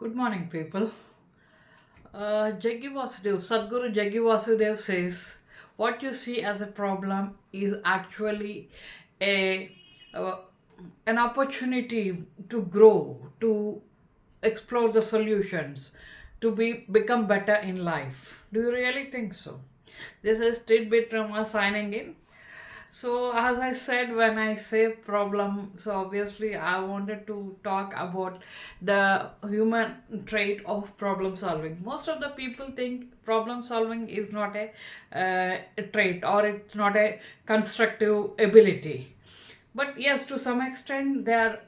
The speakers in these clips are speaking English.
Good morning, people. Sadhguru Jaggi Vasudev says, what you see as a problem is actually a uh, an opportunity to grow, to explore the solutions, to become better in life. Do you really think so? This is Tidbit Rama signing in. So, as I said, when I say problem, so obviously I wanted to talk about the human trait of problem solving. Most of the people think problem solving is not a trait, or it's not a constructive ability. But yes, to some extent, they are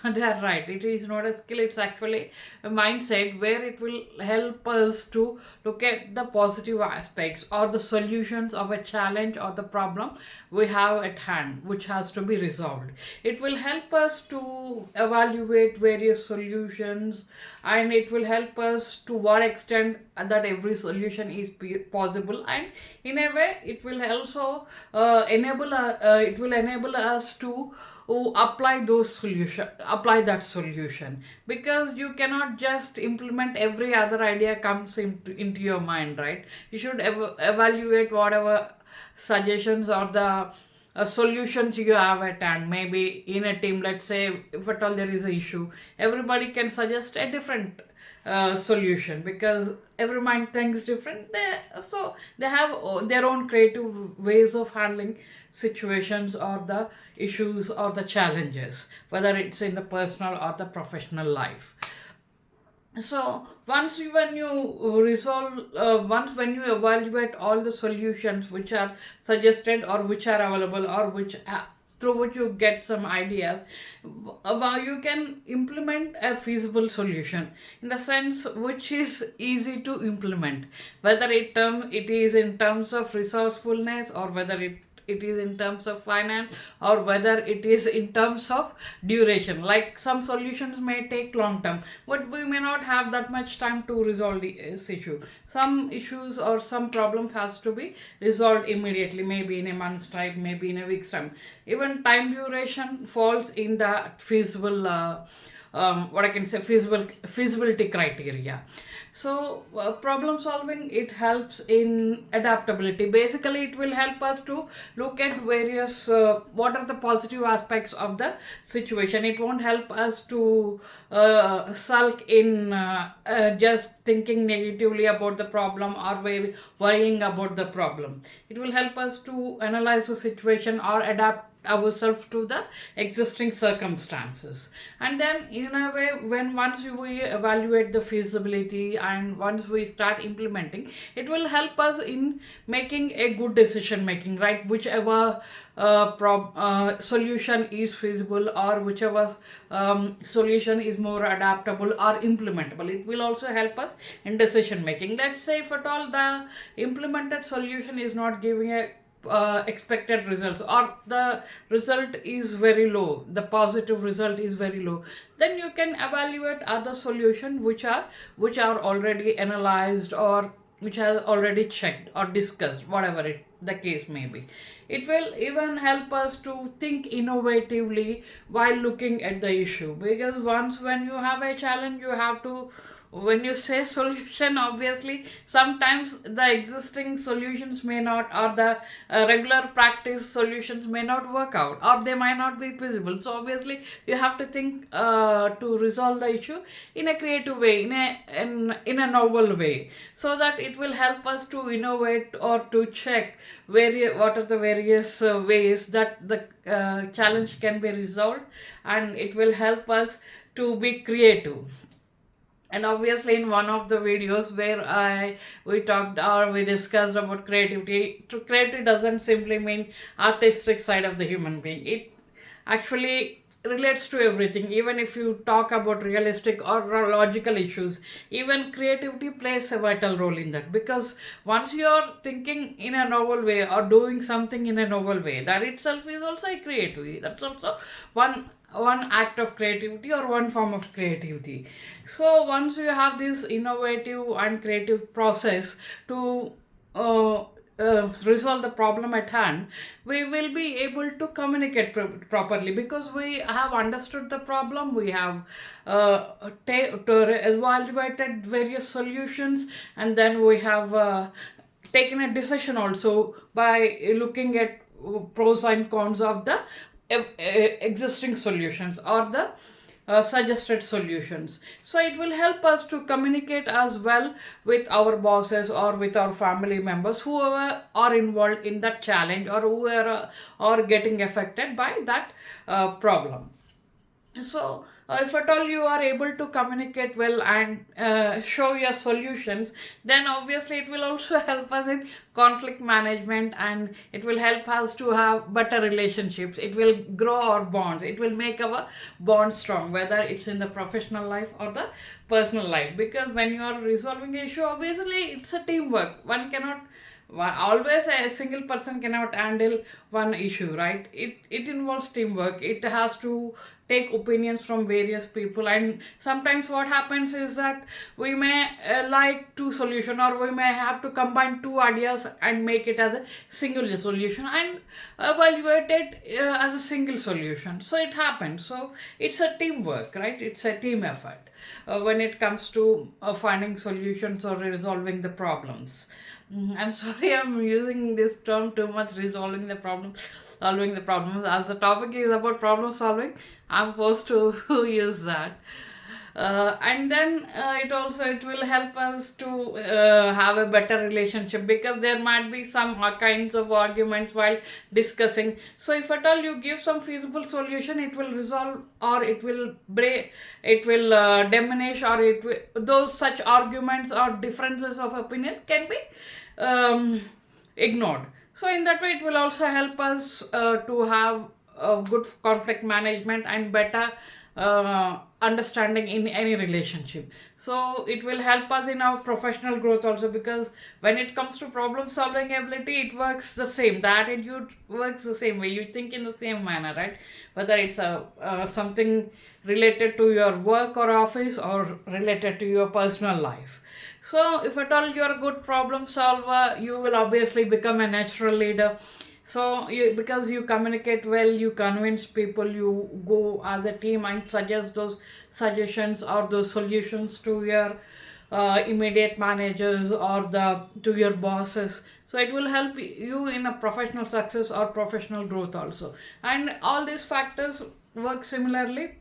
they are right. It is not a skill; it's actually a mindset where it will help us to look at the positive aspects or the solutions of a challenge or the problem we have at hand, which has to be resolved. It will help us to evaluate various solutions, and it will help us to what extent that every solution is possible, and in a way it will also it will enable us to apply that solution, because you cannot just implement every other idea comes into your mind, right? You should evaluate whatever suggestions or the solutions you have at hand. Maybe in a team, let's say, if at all there is an issue, everybody can suggest a different solution, because every mind thinks different. They have their own creative ways of handling situations or the issues or the challenges, whether it's in the personal or the professional life. So when you once when you evaluate all the solutions which are suggested or which are available, or through which you get some ideas about, you can implement a feasible solution in the sense which is easy to implement, whether it is in terms of resourcefulness, or whether it is in terms of finance, or whether it is in terms of duration. Like, some solutions may take long term, but we may not have that much time to resolve the issue. Some issues or some problem has to be resolved immediately, maybe in a month's time, maybe in a week's time. Even time duration falls in the feasible what I can say, feasibility criteria. So problem solving, it helps in adaptability. Basically, it will help us to look at various what are the positive aspects of the situation. It won't help us to sulk in just thinking negatively about the problem, or worrying about the problem. It will help us to analyze the situation or adapt ourselves to the existing circumstances. And then, in a way, when once we evaluate the feasibility and once we start implementing, it will help us in making a good decision making, right? Whichever solution is feasible, or whichever solution is more adaptable or implementable, it will also help us in decision making. Let's say, if at all the implemented solution is not giving a expected results, or the result is very low, the positive result is very low, then you can evaluate other solution which are already analyzed, or which are already checked or discussed, whatever the case may be. It will even help us to think innovatively while looking at the issue, because once when you have a challenge, you have to, when you say solution, obviously sometimes the existing solutions may not, or the regular practice solutions may not work out, or they might not be feasible. So obviously you have to think to resolve the issue in a creative way, in a novel way, so that it will help us to innovate or to check what are the various ways that the challenge can be resolved, and it will help us to be creative. And obviously, in one of the videos where I we talked or we discussed about creativity, creativity doesn't simply mean artistic side of the human being. It actually relates to everything. Even if you talk about realistic or logical issues, even creativity plays a vital role in that, because once you're thinking in a novel way or doing something in a novel way, that itself is also a creativity. That's also one act of creativity, or one form of creativity. So once you have this innovative and creative process to uh, resolve the problem at hand, we will be able to communicate properly, because we have understood the problem, we have evaluated various solutions, and then we have taken a decision also by looking at pros and cons of the existing solutions or the suggested solutions. So it will help us to communicate as well with our bosses or with our family members, whoever are involved in that challenge or whoever are getting affected by that problem. So if at all you are able to communicate well and show your solutions, then obviously it will also help us in conflict management, and it will help us to have better relationships. It will grow our bonds, it will make our bonds strong, whether it's in the professional life or the personal life, because when you are resolving an issue, obviously it's a teamwork. One cannot always, a single person cannot handle one issue, right? It involves teamwork. It has to take opinions from various people, and sometimes what happens is that we may like two solution, or we may have to combine two ideas and make it as a single solution and evaluate it as a single solution. So it happens. So it's a teamwork, right? It's a team effort when it comes to finding solutions or resolving the problems. I'm sorry, I'm using this term too much, resolving the problems, solving the problems. As the topic is about problem solving, I'm forced to use that. And then it will help us to have a better relationship, because there might be some kinds of arguments while discussing. So if at all you give some feasible solution, it will resolve, or it will break, it will diminish, or those such arguments or differences of opinion can be um, ignored. So in that way, it will also help us to have good conflict management and better understanding in any relationship. So it will help us in our professional growth also, because when it comes to problem solving ability, it works the same. The attitude works the same way. You think in the same manner, right? Whether it's something related to your work or office, or related to your personal life. So if at all you're a good problem solver, you will obviously become a natural leader. So because you communicate well, you convince people, you go as a team and suggest those suggestions or those solutions to your immediate managers or the to your bosses. So it will help you in a professional success or professional growth also. And all these factors work similarly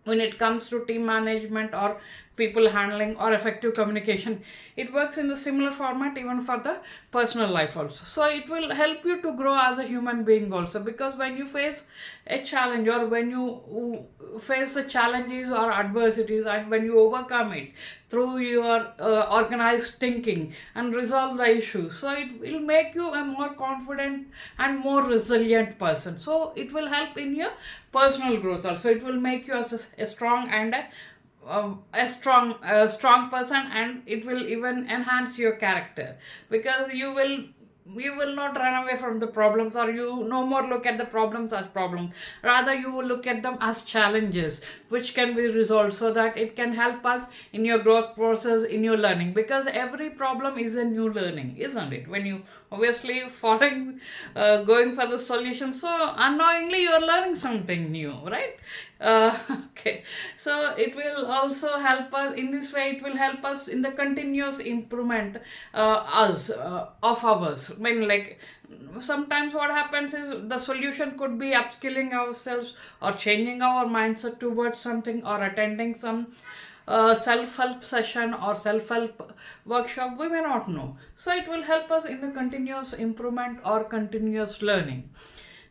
when it comes to team management or people handling or effective communication. It works in the similar format even for the personal life also. So it will help you to grow as a human being also, because when you face a challenge, or when you face the challenges or adversities, and when you overcome it through your organized thinking and resolve the issue, so it will make you a more confident and more resilient person. So it will help in your personal growth also. It will make you as a strong and a strong person, and it will even enhance your character, because you will not run away from the problems, or you no more look at the problems as problems. Rather, you will look at them as challenges which can be resolved, so that it can help us in your growth process, in your learning, because every problem is a new learning, isn't it? When you obviously following going for the solution, so unknowingly you are learning something new, right? Okay. So it will also help us in this way. It will help us in the continuous improvement us of ours. I mean, like, sometimes what happens is the solution could be upskilling ourselves, or changing our mindset towards something, or attending some self-help session or self-help workshop, we may not know. So it will help us in the continuous improvement or continuous learning.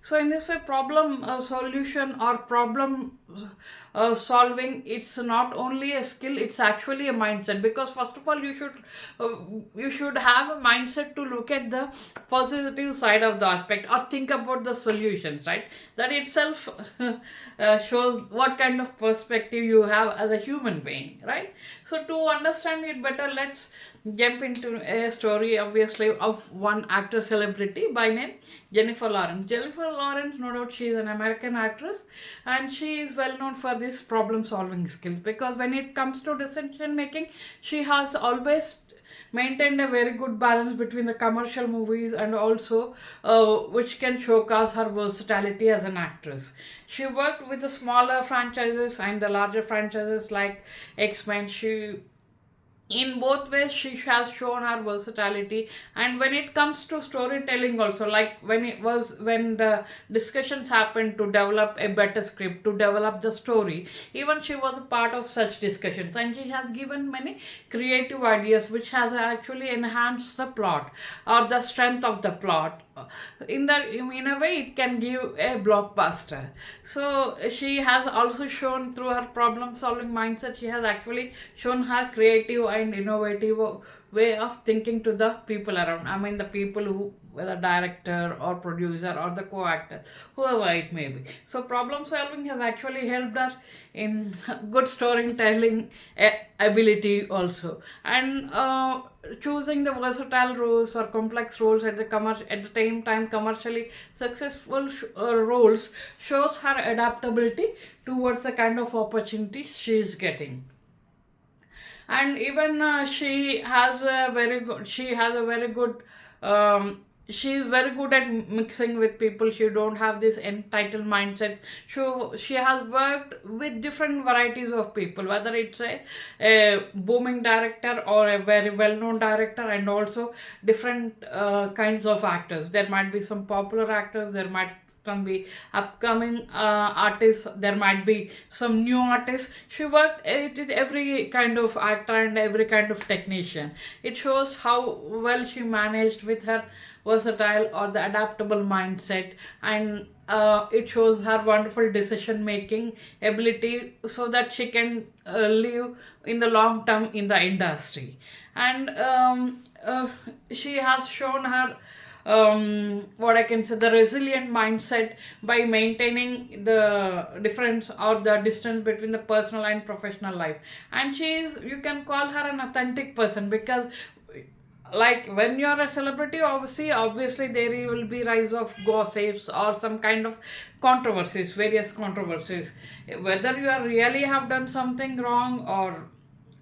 So in this way, problem solution or problem solving, it's not only a skill, it's actually a mindset. Because first of all, uh, you should have a mindset to look at the positive side of the aspect, or think about the solutions, right? That itself shows what kind of perspective you have as a human being, right? So to understand it better, let's jump into a story, obviously, of one actor celebrity by name Jennifer Lawrence. Jennifer Lawrence, no doubt, she is an American actress, and she is well known for this problem solving skills, because when it comes to decision making, she has always maintained a very good balance between the commercial movies and also which can showcase her versatility as an actress. She worked with the smaller franchises and the larger franchises like X-Men. She in both ways she has shown her versatility, and when it comes to storytelling also, like when the discussions happened to develop a better script, to develop the story, even she was a part of such discussions, and she has given many creative ideas which has actually enhanced the plot or the strength of the plot. In a way it can give a blockbuster. So she has also shown through her problem solving mindset, she has actually shown her creative and innovative way of thinking to the people around. I mean the people who, whether director or producer or the co-actors, whoever it may be. So problem solving has actually helped her in good storytelling ability also. And choosing the versatile roles or complex roles at at the same time commercially successful roles shows her adaptability towards the kind of opportunities she is getting. And even she has a very good um, she is very good at mixing with people. She don't have this entitled mindset. She has worked with different varieties of people, whether it's a booming director or a very well-known director, and also different kinds of actors. There might be some popular actors, there might some be upcoming artists, there might be some new artists. She worked with every kind of actor and every kind of technician. It shows how well she managed with her versatile or the adaptable mindset, and it shows her wonderful decision making ability so that she can live in the long term in the industry. And she has shown her what I can say, the resilient mindset by maintaining the difference or the distance between the personal and professional life. And she is, you can call her an authentic person, because like when you're a celebrity, obviously there will be rise of gossips or some kind of controversies, various controversies, whether you are really have done something wrong or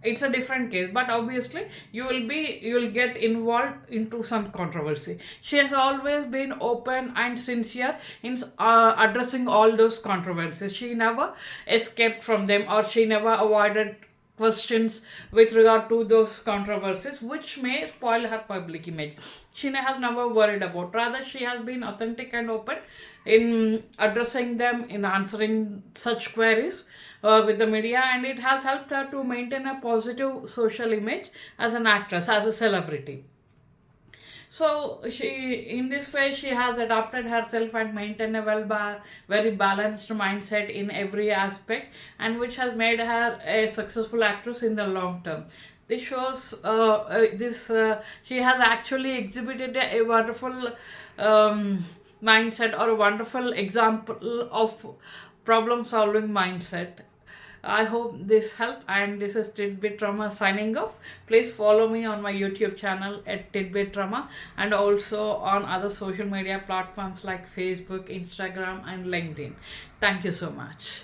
it's a different case, but obviously you will get involved into some controversy. She has always been open and sincere in addressing all those controversies. She never escaped from them, or she never avoided questions with regard to those controversies which may spoil her public image. She has never worried about. Rather, she has been authentic and open in addressing them, in answering such queries with the media, and it has helped her to maintain a positive social image as an actress, as a celebrity. So in this way, she has adapted herself and maintained a very balanced mindset in every aspect, and which has made her a successful actress in the long term. This shows this she has actually exhibited a wonderful mindset, or a wonderful example of problem solving mindset. I hope this helped, and this is Tidbit Drama signing off. Please follow me on my YouTube channel at Tidbit Drama, and also on other social media platforms like Facebook, Instagram, and LinkedIn. Thank you so much.